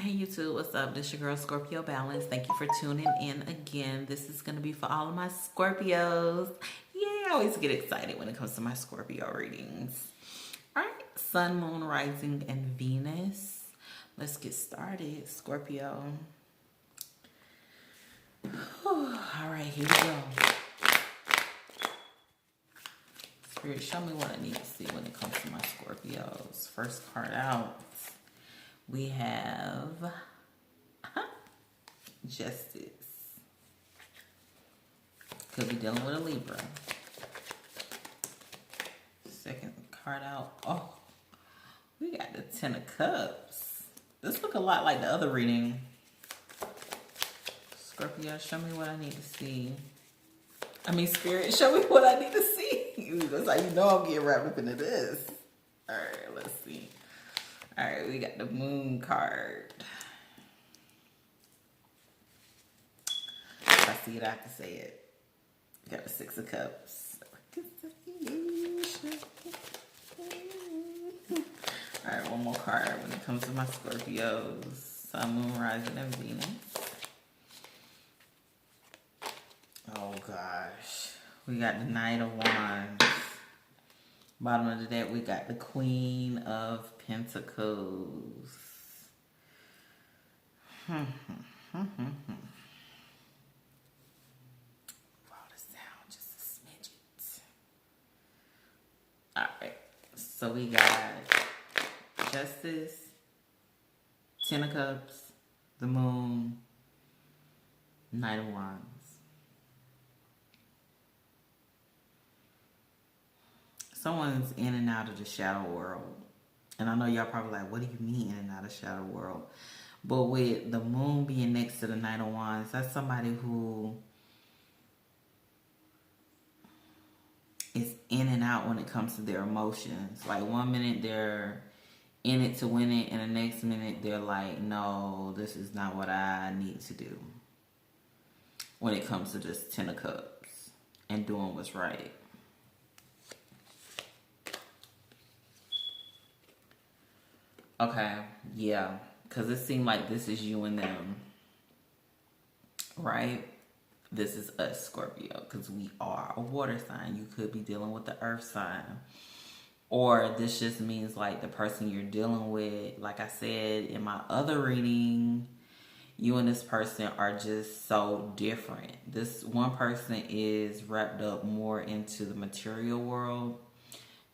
Hey YouTube, what's up? This your girl Scorpio Balance. Thank you for tuning in again. This is going to be for all of my Scorpios. Yeah, I always get excited when it comes to my Scorpio readings. All right, Sun, Moon, Rising, and Venus. Let's get started, Scorpio. All right, here we go. Spirit, show me what I need to see when it comes to my Scorpios. First card out, we have Justice. Could be dealing with a Libra. Second card out. Oh, we got the Ten of Cups. This look a lot like the other reading. Scorpio, show me what I need to see. Spirit, show me what I need to see. That's how you know I'm getting wrapped up into this. All right, let's see. All right, we got the Moon card. If I see it, I can say it. We got the Six of Cups. All right, one more card when it comes to my Scorpios. Sun, Moon, Rising, and Venus. Oh, gosh. We got the Knight of Wands. Bottom of the deck, we got the Queen of Pentacles. Wow, the sound just a smidget. Alright, so we got Justice, Ten of Cups, the Moon, Knight of Wands. Someone's in and out of the shadow world. And I know y'all probably like, what do you mean in and out of the shadow world? But with the Moon being next to the Knight of Wands, that's somebody who is in and out when it comes to their emotions. Like 1 minute they're in it to win it, and the next minute they're like, no, this is not what I need to do. When it comes to this Ten of Cups and doing what's right. Okay, yeah, because it seemed like this is you and them, right? This is us, Scorpio, because we are a water sign. You could be dealing with the earth sign. Or this just means like the person you're dealing with, like I said in my other reading, you and this person are just so different. This one person is wrapped up more into the material world,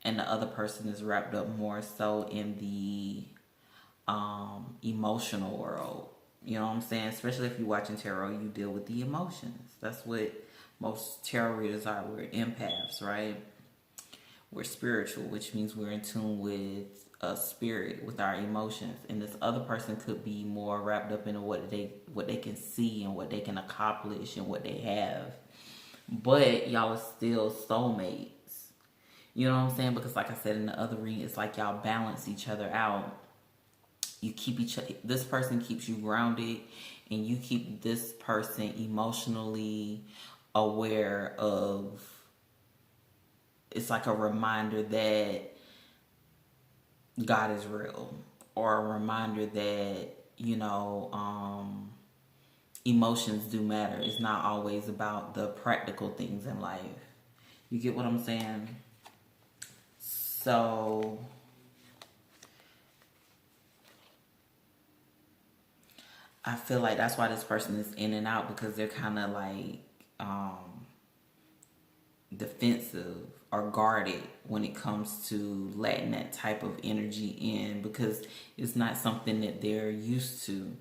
and the other person is wrapped up more so in the emotional world. You know what I'm saying? Especially if you're watching tarot, you deal with the emotions. That's what most tarot readers are. We're empaths, right? We're spiritual, which means we're in tune with a spirit, with our emotions. And this other person could be more wrapped up in what they can see and what they can accomplish and what they have. But y'all are still soulmates. You know what I'm saying? Because like I said in the other reading, it's like y'all balance each other out. You keep this person keeps you grounded, and you keep this person emotionally aware of. It's like a reminder that God is real, or a reminder that, emotions do matter. It's not always about the practical things in life. You get what I'm saying? So I feel like that's why this person is in and out, because they're kind of like defensive or guarded when it comes to letting that type of energy in, because it's not something that they're used to.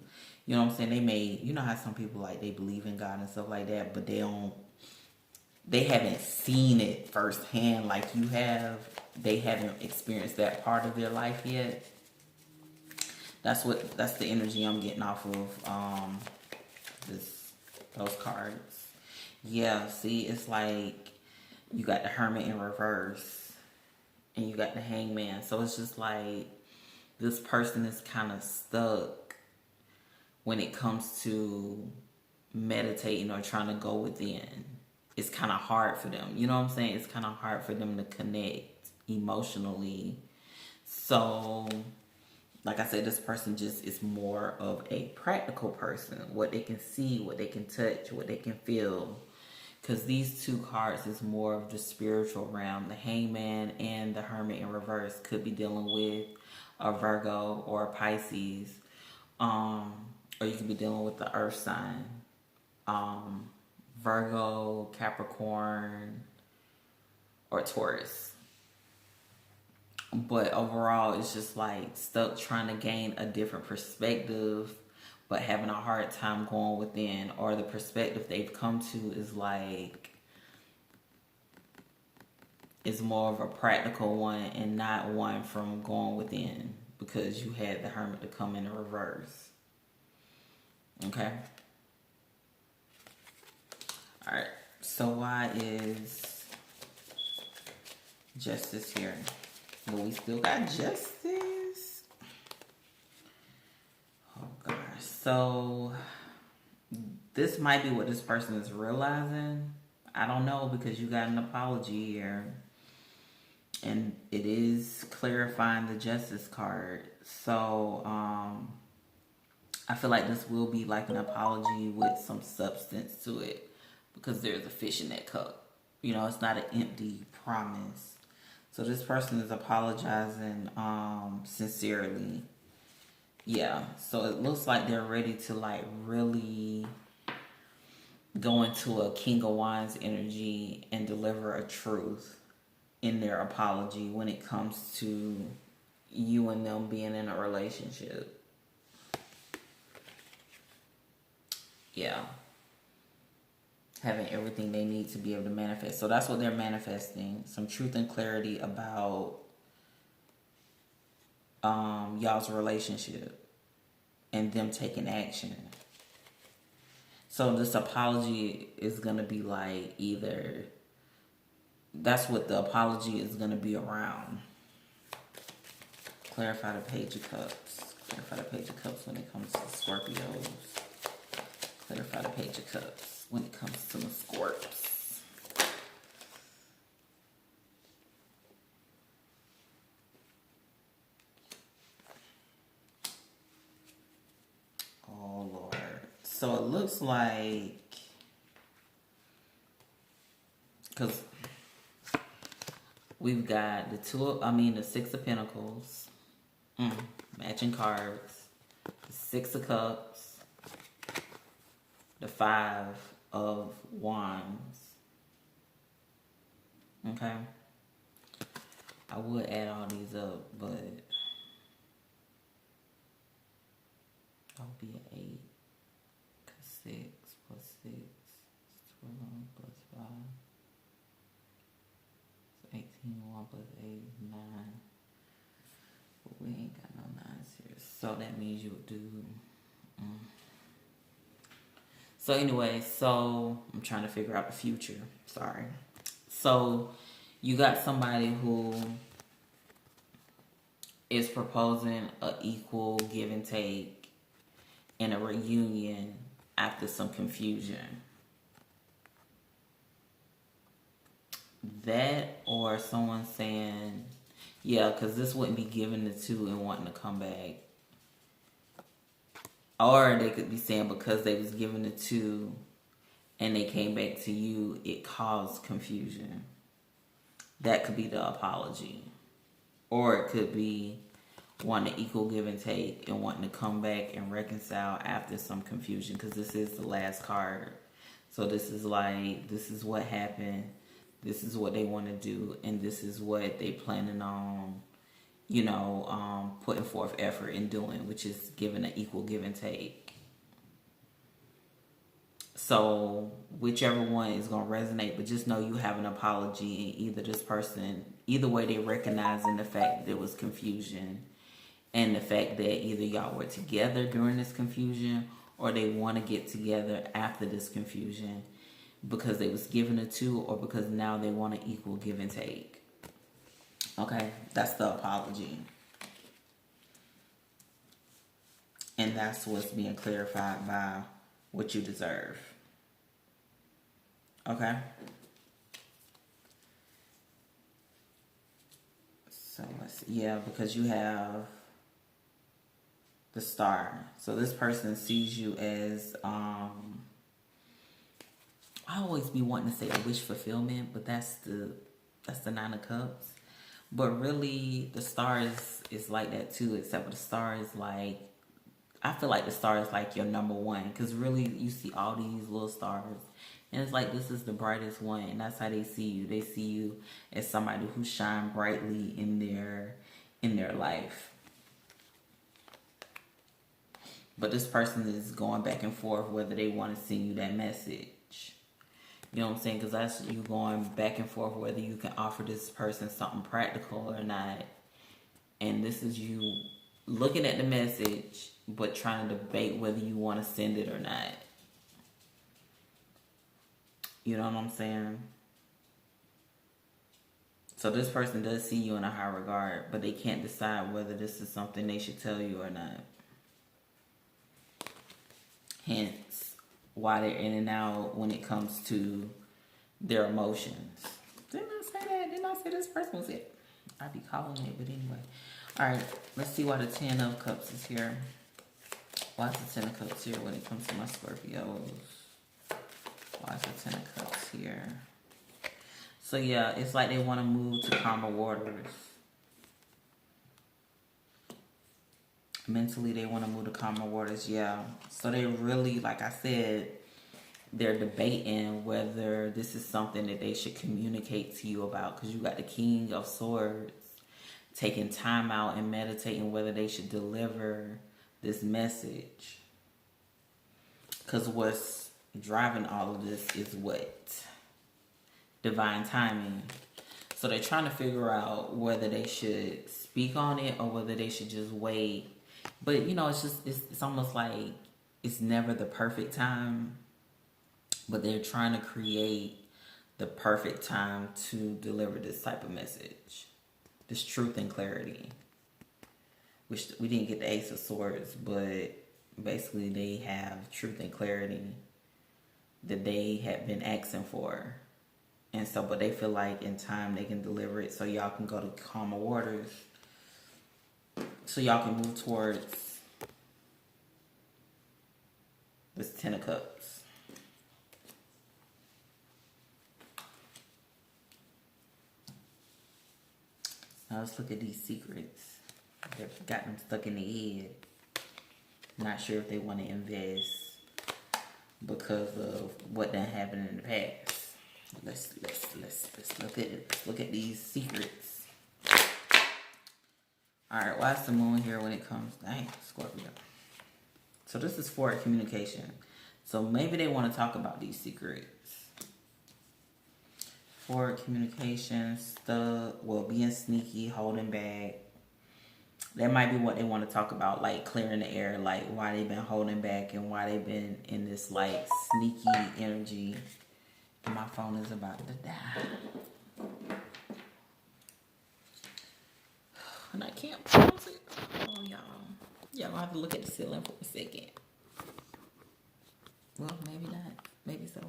You know what I'm saying? They may, you know how some people like they believe in God and stuff like that, but they haven't seen it firsthand like you have. They haven't experienced that part of their life yet. That's the energy I'm getting off of those cards. Yeah, see, it's like you got the Hermit in reverse and you got the Hangman. So it's just like this person is kind of stuck when it comes to meditating or trying to go within. It's kind of hard for them. You know what I'm saying? It's kind of hard for them to connect emotionally. So like I said, this person just is more of a practical person. What they can see, what they can touch, what they can feel. Because these two cards is more of the spiritual realm. The Hangman and the Hermit in reverse could be dealing with a Virgo or a Pisces. Or you could be dealing with the Earth sign. Virgo, Capricorn, or Taurus. But overall, it's just like stuck trying to gain a different perspective, but having a hard time going within. Or the perspective they've come to is like, it's more of a practical one and not one from going within, because you had the Hermit to come in reverse. Okay? Alright, so why is Justice here? Well, we still got Justice. Oh gosh. So this might be what this person is realizing. I don't know, because you got an apology here. And it is clarifying the Justice card. So I feel like this will be like an apology with some substance to it, because there's a fish in that cup. You know, it's not an empty promise. So this person is apologizing sincerely. Yeah, so it looks like they're ready to like really go into a King of Wands energy and deliver a truth in their apology when it comes to you and them being in a relationship. Yeah. Having everything they need to be able to manifest. So that's what they're manifesting. Some truth and clarity about y'all's relationship and them taking action. So this apology is going to be like either, that's what the apology is going to be around. Clarify the Page of Cups. Clarify the Page of Cups when it comes to Scorpios. Clarify the Page of Cups when it comes to the Scorps. Oh Lord. So it looks like, because we've got the Six of Pentacles, matching cards, the Six of Cups, the Five of Wands. Okay. I would add all these up, but that would be an 8. Because 6 plus 6 is 12 plus 5. So 18, 1 plus 8 is 9. But we ain't got no 9s here. So that means you would do... So anyway, I'm trying to figure out the future. Sorry. So you got somebody who is proposing an equal give and take in a reunion after some confusion. That, or someone saying, yeah, because this wouldn't be giving the two and wanting to come back. Or they could be saying because they was given the two and they came back to you, it caused confusion. That could be the apology. Or it could be wanting to equal give and take and wanting to come back and reconcile after some confusion, because this is the last card. So this is like, this is what happened. This is what they want to do. And this is what they planning on, putting forth effort in doing, which is giving an equal give and take. So whichever one is going to resonate, but just know you have an apology, and either way they recognizing the fact that there was confusion and the fact that either y'all were together during this confusion or they want to get together after this confusion because they was given a two, or because now they want an equal give and take. Okay, that's the apology. And that's what's being clarified by what you deserve. Okay? So let's see. Yeah, because you have the Star. So this person sees you as, I always be wanting to say a wish fulfillment, but that's the Nine of Cups. But really, the Star is like that too, except for the Star is like, I feel like the Star is like your number one, because really you see all these little stars, and it's like this is the brightest one, and that's how they see you. They see you as somebody who shine brightly in their life. But this person is going back and forth whether they want to send you that message. You know what I'm saying? Because that's you going back and forth whether you can offer this person something practical or not. And this is you looking at the message, but trying to debate whether you want to send it or not. You know what I'm saying? So this person does see you in a high regard, but they can't decide whether this is something they should tell you or not. Hence, why they're in and out when it comes to their emotions. Didn't I say that? Didn't I say this person was it? I'd be calling it, but anyway. Alright, let's see why the Ten of Cups is here. Why is the Ten of Cups here when it comes to my Scorpios? Why is the Ten of Cups here? So yeah, it's like they want to move to calmer waters. Mentally, they want to move to calmer waters, yeah. So they really, like I said, they're debating whether this is something that they should communicate to you about. Because you got the King of Swords taking time out and meditating whether they should deliver this message. Because what's driving all of this is what? Divine timing. So they're trying to figure out whether they should speak on it or whether they should just wait. But you know, it's almost like it's never the perfect time, but they're trying to create the perfect time to deliver this type of message, this truth and clarity. Which we didn't get the Ace of Swords, but basically they have truth and clarity that they have been asking for. And so, but they feel like in time they can deliver it so y'all can go to calmer waters. So y'all can move towards this Ten of Cups. Now let's look at these secrets. They've got them stuck in the head. Not sure if they want to invest because of what done happened in the past. Let's look at it. Let's look at these secrets. Alright, why is the moon here when it comes? Dang, Scorpio. So this is for communication. So maybe they want to talk about these secrets. For communication, being sneaky, holding back. That might be what they want to talk about, like clearing the air, like why they've been holding back and why they've been in this like sneaky energy. My phone is about to die. And I can't pause it. Oh, y'all. Y'all gonna have to look at the ceiling for a second. Well, maybe not. Maybe so.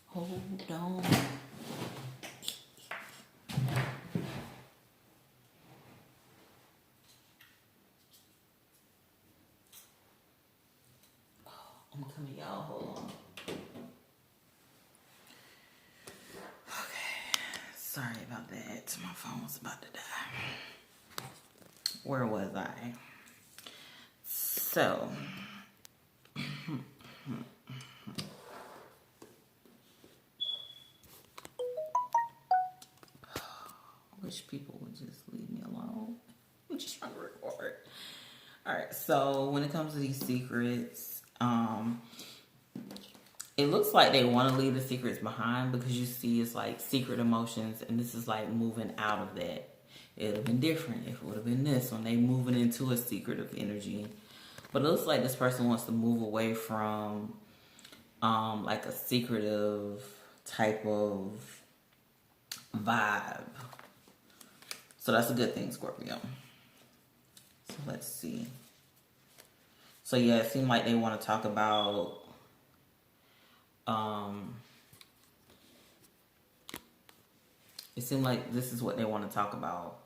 Hold on. I'm coming, y'all. Hold on. Sorry about that. My phone was about to die. Where was I? So. I wish people would just leave me alone. I'm just trying to record. Alright, so when it comes to these secrets, it looks like they want to leave the secrets behind because you see it's like secret emotions, and this is like moving out of that. It would have been different if it would have been this when they moving into a secretive energy. But it looks like this person wants to move away from like a secretive type of vibe. So that's a good thing, Scorpio. So let's see. So yeah, it seemed like they want to talk about it seemed like this is what they want to talk about.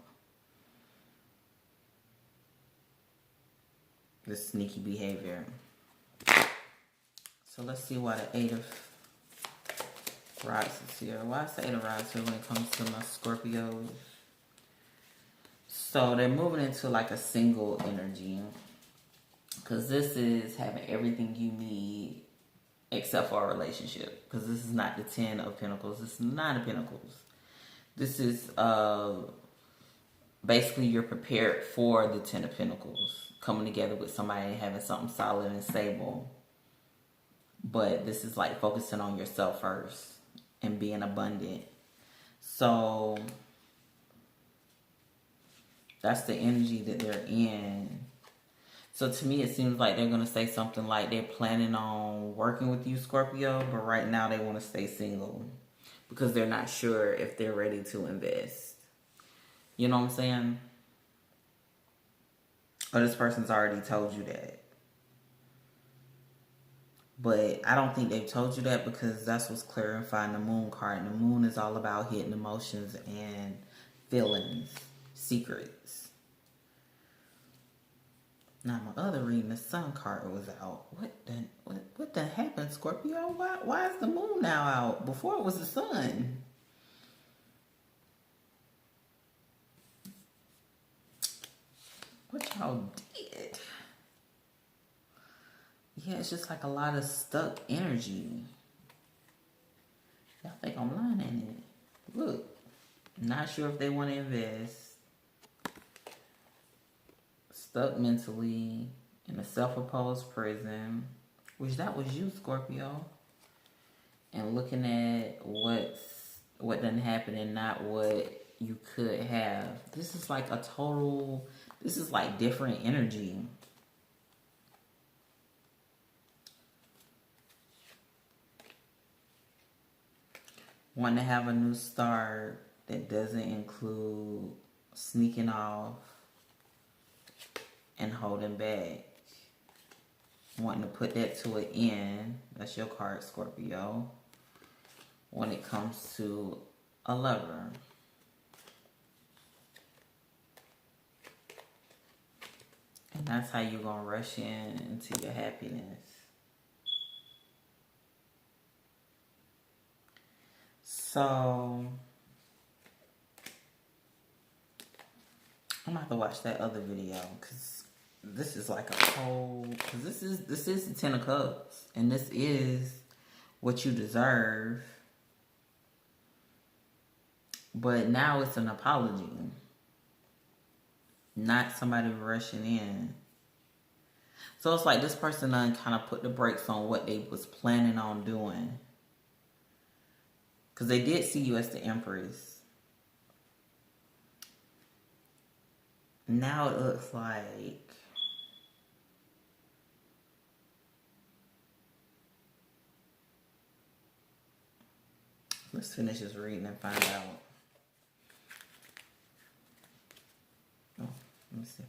this sneaky behavior. So let's see why the Eight of Rods is here. Why is the Eight of Rods here when it comes to my Scorpios? So they're moving into like a single energy. Because this is having everything you need except for a relationship. Because this is not the Ten of Pentacles. This is Nine of Pentacles. This is basically you're prepared for the Ten of Pentacles. Coming together with somebody and having something solid and stable. But this is like focusing on yourself first and being abundant. So that's the energy that they're in. So to me, it seems like they're going to say something like they're planning on working with you, Scorpio, but right now they want to stay single because they're not sure if they're ready to invest. You know what I'm saying? Or this person's already told you that. But I don't think they've told you that because that's what's clarifying the Moon card. And the Moon is all about hidden emotions and feelings, secrets. Now my other reading, the Sun card was out. What the happened, Scorpio? Why is the Moon now out? Before it was the Sun. What y'all did? Yeah, it's just like a lot of stuck energy. Y'all think I'm lying, ain't it? Look, not sure if they want to invest. Stuck mentally in a self-imposed prison, which that was you, Scorpio. And looking at what done happened and not what you could have. This is like this is like different energy. Want to have a new start that doesn't include sneaking off and holding back. Wanting to put that to an end. That's your card, Scorpio. When it comes to a lover. And that's how you're going to rush into your happiness. So I'm going to have to watch that other video because this is like a whole, because this is the Ten of Cups, and this is what you deserve. But now it's an apology, not somebody rushing in. So it's like this person done kind of put the brakes on what they was planning on doing, because they did see you as the Empress. Now it looks like let's finish this reading and find out. Oh, let me see.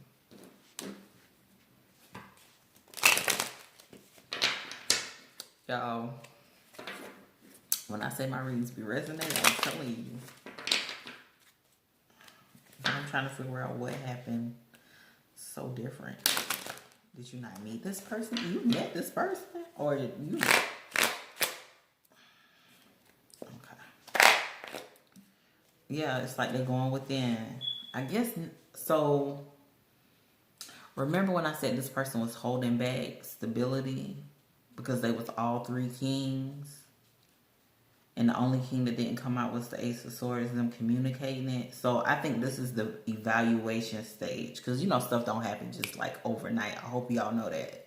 Y'all, when I say my readings be resonating, I'm telling you. I'm trying to figure out what happened so different. Did you not meet this person? You met this person? Or did you? Okay. Yeah, it's like they're going within. I guess, so, remember when I said this person was holding back stability because they was all three kings? And the only king that didn't come out was the Ace of Swords, them communicating it. So I think this is the evaluation stage. Because, you know, stuff don't happen just like overnight. I hope y'all know that.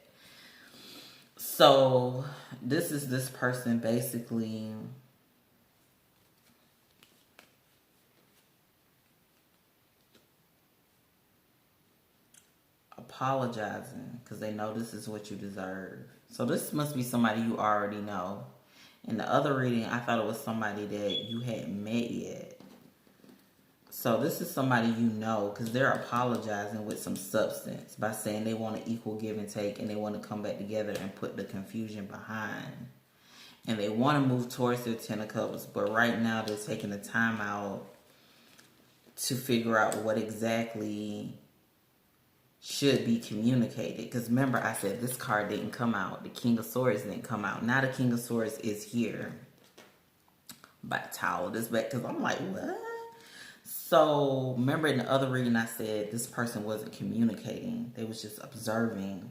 So this is this person basically apologizing because they know this is what you deserve. So this must be somebody you already know. In the other reading, I thought it was somebody that you hadn't met yet. So this is somebody you know because they're apologizing with some substance by saying they want an equal give and take and they want to come back together and put the confusion behind. And they want to move towards their Ten of Cups, but right now they're taking the time out to figure out what exactly should be communicated. Because remember, I said this card didn't come out. The King of Swords didn't come out. Now the King of Swords is here. But towel this back because I'm like, what? So remember in the other reading I said this person wasn't communicating. They was just observing.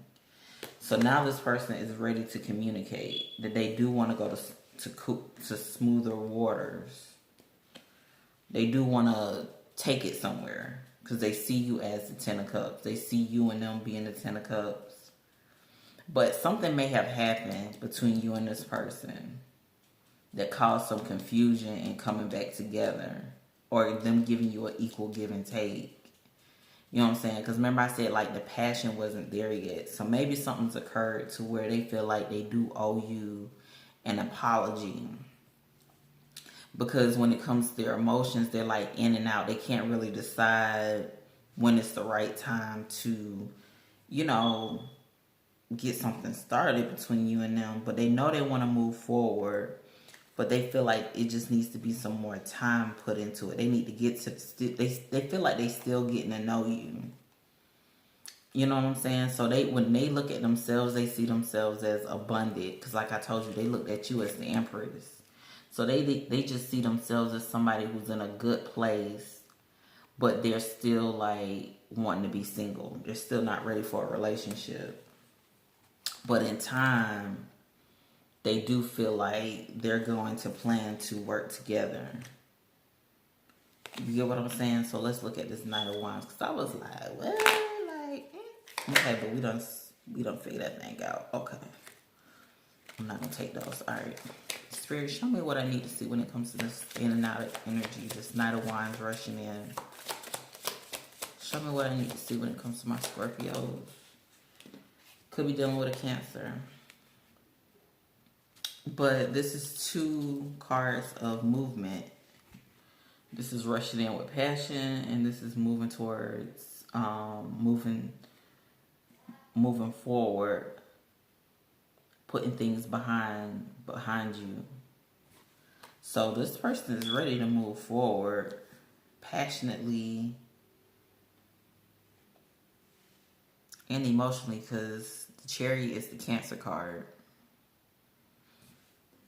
So now this person is ready to communicate that they do want to go to smoother waters. They do want to take it somewhere because they see you as the Ten of Cups. They see you and them being the Ten of Cups. But something may have happened between you and this person that caused some confusion in coming back together, or them giving you an equal give and take. You know what I'm saying? Because remember I said like the passion wasn't there yet. So maybe something's occurred to where they feel like they do owe you an apology. Because when it comes to their emotions, they're like in and out. They can't really decide when it's the right time to, you know, get something started between you and them. But they know they want to move forward. But they feel like it just needs to be some more time put into it. They need to get to, they feel like they still getting to know you. You know what I'm saying? So when they look at themselves, they see themselves as abundant. Because like I told you, they looked at you as the Empress. So they just see themselves as somebody who's in a good place. But they're still like wanting to be single. They're still not ready for a relationship. But in time, they do feel like they're going to plan to work together. You get what I'm saying? So let's look at this Knight of Wands. Because I was like, well, like, okay, but we don't figure that thing out. Okay. I'm not going to take those. All right. Spirit, show me what I need to see when it comes to this in and out of energy. This Knight of Wands rushing in. Show me what I need to see when it comes to my Scorpios. Could be dealing with a Cancer. But this is 2 cards of movement. This is rushing in with passion, and this is moving towards moving forward, putting things behind you. So this person is ready to move forward passionately and emotionally, because the Chariot is the Cancer card.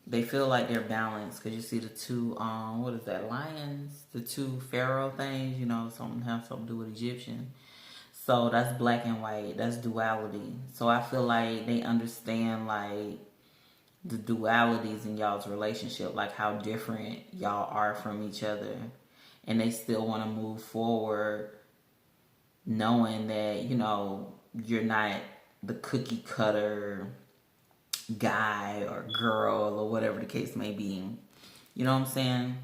They feel like they're balanced because you see the 2, what is that, lions? The 2 pharaoh things, you know, have something to do with Egyptian. So that's black and white. That's duality. So I feel like they understand like the dualities in y'all's relationship, like how different y'all are from each other. And they still want to move forward knowing that, you know, you're not the cookie cutter guy or girl or whatever the case may be. You know what I'm saying?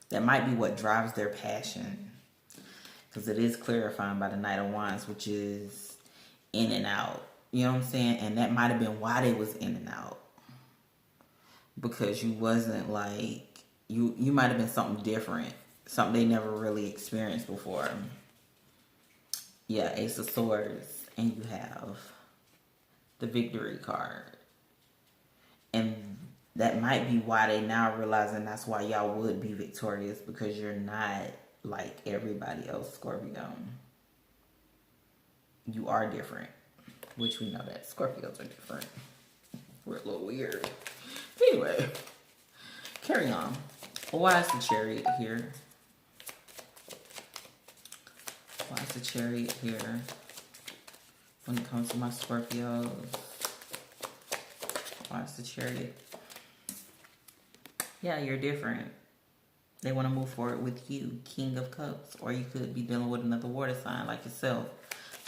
That might be what drives their passion. Because it is clarifying by the Knight of Wands, which is in and out. You know what I'm saying? And that might have been why they was in and out. Because you wasn't like, you might have been something different. Something they never really experienced before. Yeah, Ace of Swords. And you have the Victory card. And that might be why they now realizing that's why y'all would be victorious, because you're not like everybody else, Scorpio. You are different, which we know that Scorpios are different. We're a little weird. Anyway, carry on. Why is the Chariot here? Why is the Chariot here when it comes to my Scorpios? Why is the Chariot? Yeah, you're different. They want to move forward with you, King of Cups. Or you could be dealing with another water sign like yourself.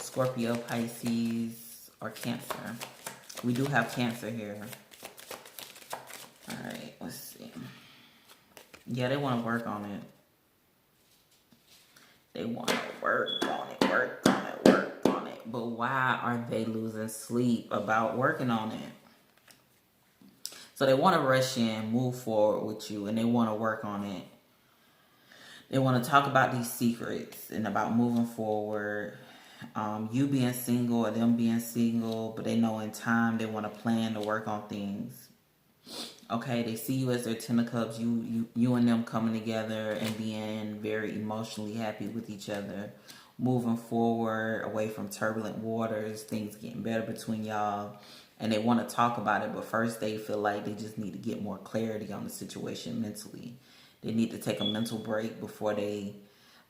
Scorpio, Pisces, or Cancer. We do have Cancer here. Alright, let's see. Yeah, they want to work on it. They want to work on it, work on it, work on it. But why are they losing sleep about working on it? So they want to rush in, move forward with you, and they want to work on it. They want to talk about these secrets and about moving forward. You being single or them being single, but they know in time they want to plan to work on things. Okay, they see you as their Ten of Cups. You and them coming together and being very emotionally happy with each other. moving forward, away from turbulent waters, things getting better between y'all. And they want to talk about it, but first they feel like they just need to get more clarity on the situation mentally. They need to take a mental break before they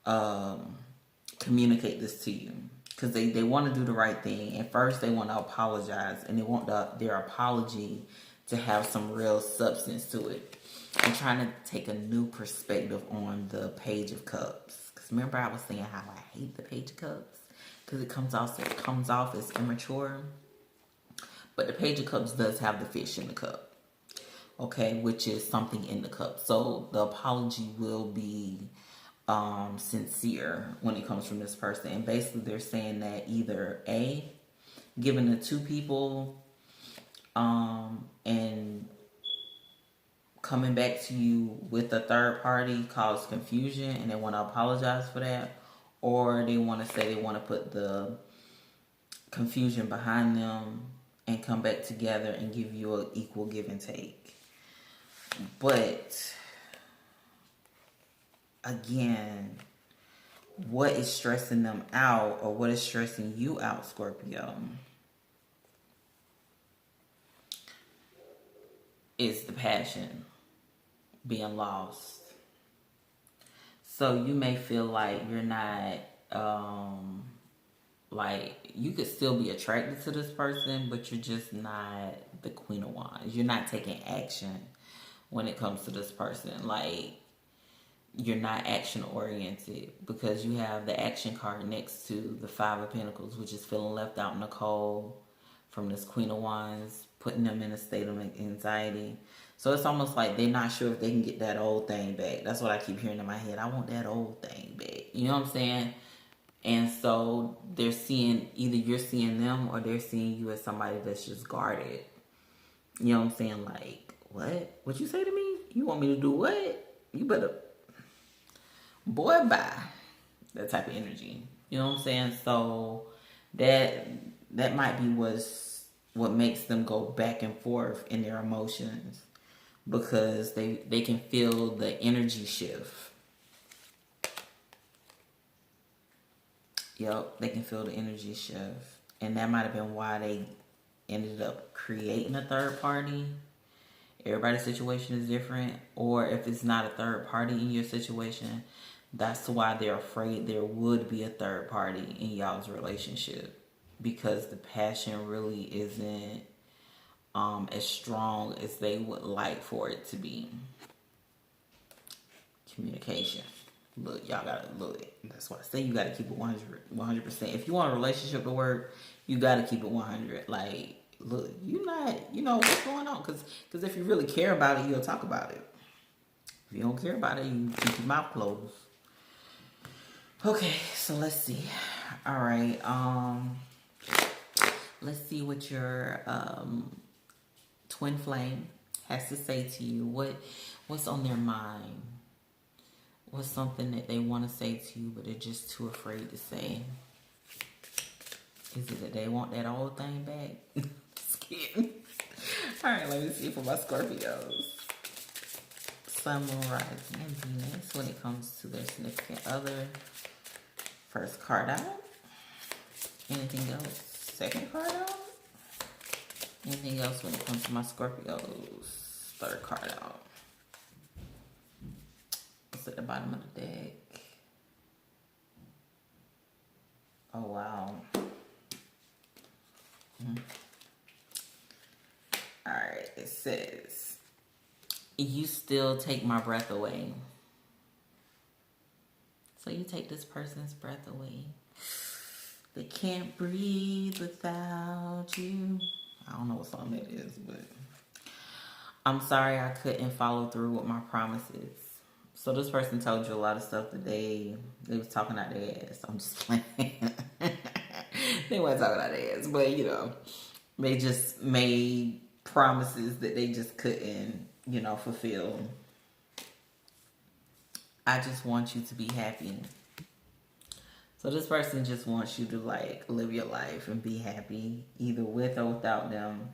communicate this to you. Because they want to do the right thing. And first they want to apologize. And they want their apology to have some real substance to it. I'm trying to take a new perspective on the Page of Cups. Because remember I was saying how I hate the Page of Cups? Because it comes off as immature. But the Page of Cups does have the fish in the cup. Okay, which is something in the cup. So the apology will be sincere when it comes from this person. And basically they're saying that either A, giving the two people and coming back to you with a third party caused confusion and they want to apologize for that, or they want to say they want to put the confusion behind them and come back together and give you an equal give and take. But again, what is stressing them out, or what is stressing you out, Scorpio, is the passion being lost. So you may feel like you're not, like you could still be attracted to this person, but you're just not the Queen of Wands. You're not taking action when it comes to this person. Like, you're not action oriented because you have the action card next to the Five of Pentacles, which is feeling left out in the cold from this Queen of Wands, putting them in a state of anxiety. So it's almost like they're not sure if they can get that old thing back. That's what I keep hearing in my head. I want that old thing back. You know what I'm saying? And so they're seeing, either you're seeing them or they're seeing you as somebody that's just guarded. You know what I'm saying? Like, what? What you say to me? You want me to do what? You better, boy, bye. That type of energy. You know what I'm saying? So that might be what makes them go back and forth in their emotions, because they can feel the energy shift. Yep, they can feel the energy shift. And that might have been why they ended up creating a third party. Everybody's situation is different. Or if it's not a third party in your situation, that's why they're afraid there would be a third party in y'all's relationship. Because the passion really isn't as strong as they would like for it to be. Communication. Look, y'all gotta look. That's why I say you gotta keep it 100%. If you want a relationship to work, you gotta keep it 100. Like, look, you know what's going on. Because if you really care about it, you'll talk about it. If you don't care about it, you keep your mouth closed. Okay, so let's see. All right, let's see what your twin flame has to say to you. What's on their mind? What's something that they want to say to you, but they're just too afraid to say? Is it that they want that old thing back? Just kidding. All right, let me see for my Scorpios. Sun, Moon, Rising, and Venus when it comes to their significant other. First card out. Anything else? Second card out. Anything else when it comes to my Scorpios? Third card out. What's at the bottom of the deck? Oh, wow. Alright, it says, you still take my breath away. So you take this person's breath away. They can't breathe without you. I don't know what song that is, but I'm sorry I couldn't follow through with my promises. So this person told you a lot of stuff that they was talking out their ass. I'm just playing. They weren't talking out their ass, but you know, they just made promises that they just couldn't, you know, fulfill. I just want you to be happy. So this person just wants you to like live your life and be happy, either with or without them.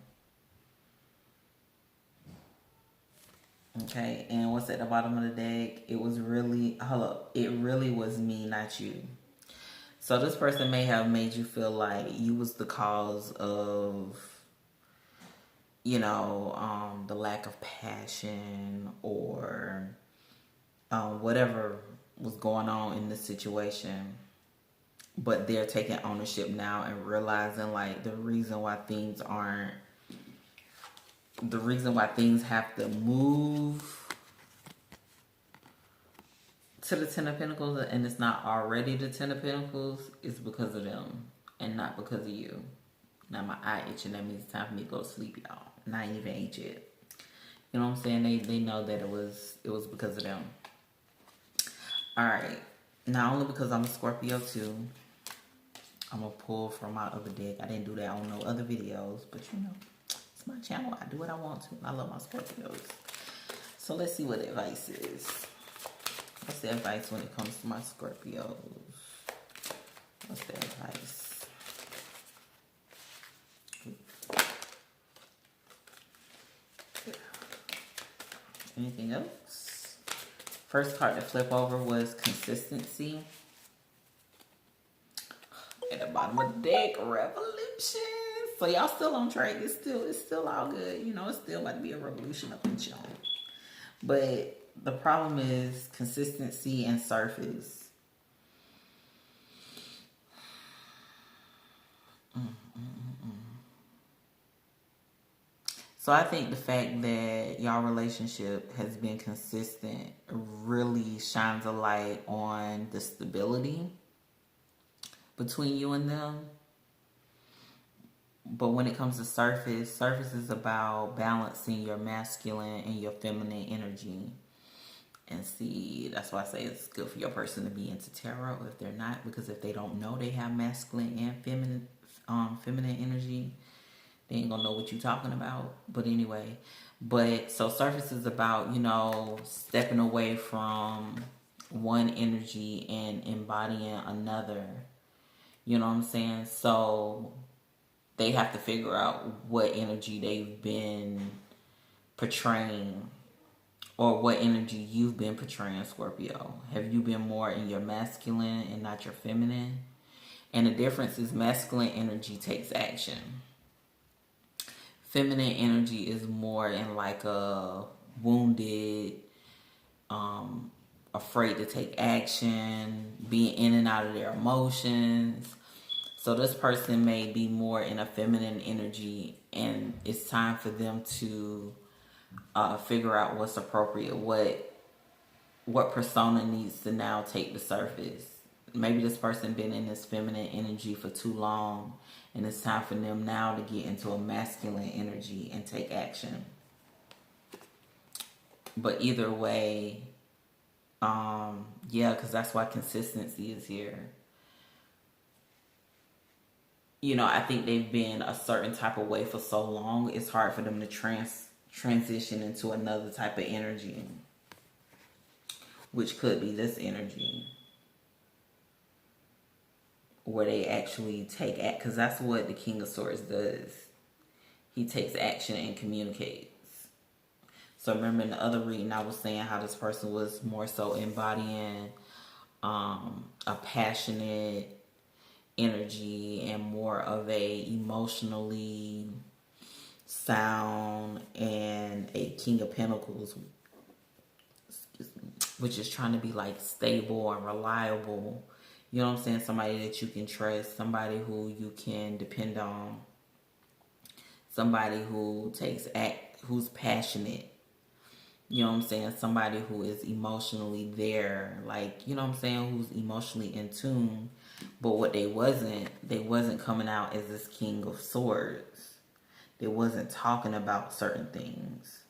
Okay, and what's at the bottom of the deck? It was really, it really was me, not you. So this person may have made you feel like you was the cause of, the lack of passion or whatever was going on in this situation. But they're taking ownership now and realizing like the reason why things have to move to the Ten of Pentacles and it's not already the Ten of Pentacles is because of them and not because of you. Now my eye itching, that means it's time for me to go to sleep, y'all. And I ain't even ate yet. You know what I'm saying? They know that it was because of them. Alright. Not only because I'm a Scorpio too, I'm gonna pull from my other deck. I didn't do that on no other videos, but it's my channel. I do what I want to. I love my Scorpios. So let's see what advice is. What's the advice when it comes to my Scorpios? What's the advice? Anything else? First card to flip over was consistency. At the bottom of the deck, revolution. So y'all still on track. It's still all good. It's still about to be a revolution up in y'all. But the problem is consistency and surface. So I think the fact that y'all relationship has been consistent really shines a light on the stability between you and them. But when it comes to surface is about balancing your masculine and your feminine energy. And see, that's why I say it's good for your person to be into tarot if they're not, because if they don't know they have masculine and feminine energy, they ain't gonna know what you're talking about. But anyway, so surface is about, stepping away from one energy and embodying another. You know what I'm saying? So they have to figure out what energy they've been portraying or what energy you've been portraying, Scorpio. Have you been more in your masculine and not your feminine? And the difference is masculine energy takes action. Feminine energy is more in like a wounded, afraid to take action, being in and out of their emotions. So this person may be more in a feminine energy, and it's time for them to figure out what's appropriate, what persona needs to now take the surface. Maybe this person been in this feminine energy for too long, and it's time for them now to get into a masculine energy and take action. But either way, because that's why consistency is here. I think they've been a certain type of way for so long, it's hard for them to transition into another type of energy, which could be this energy, where they actually take act, because that's what the King of Swords does. He takes action and communicates. So remember in the other reading, I was saying how this person was more so embodying a passionate energy and more of a emotionally sound and a King of Pentacles, which is trying to be like stable and reliable. You know what I'm saying? Somebody that you can trust, somebody who you can depend on, somebody who who's passionate. You know what I'm saying? Somebody who is emotionally there, like, you know what I'm saying, who's emotionally in tune. But what they wasn't coming out as this King of Swords. They wasn't talking about certain things.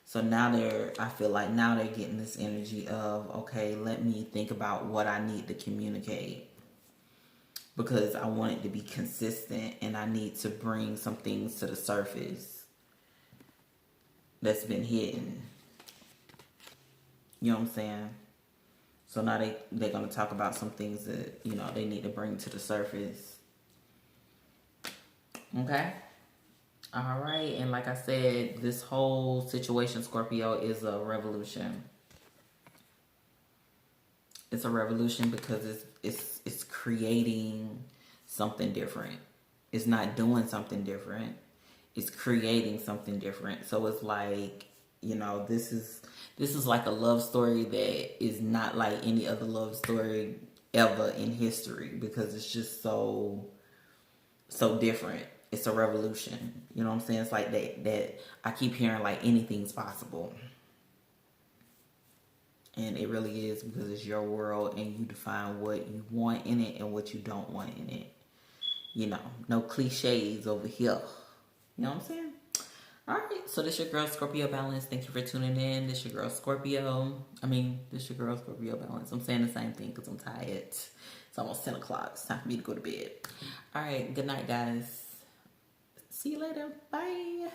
So now I feel like now they're getting this energy of, okay, let me think about what I need to communicate. Because I want it to be consistent and I need to bring some things to the surface that's been hidden. You know what I'm saying? So now they're going to talk about some things that, they need to bring to the surface. Okay? All right. And like I said, this whole situation, Scorpio, is a revolution. It's a revolution because it's creating something different. It's not doing something different. It's creating something different. So it's like, this is like a love story that is not like any other love story ever in history, because it's just so different. It's a revolution. You know what I'm saying? It's like that I keep hearing like anything's possible. And it really is, because it's your world and you define what you want in it and what you don't want in it. No cliches over here. You know what I'm saying? All right, so this your girl Scorpio Balance. Thank you for tuning in. This your girl Scorpio. This your girl Scorpio Balance. I'm saying the same thing because I'm tired. It's almost 10 o'clock. It's time for me to go to bed. All right, good night, guys. See you later. Bye.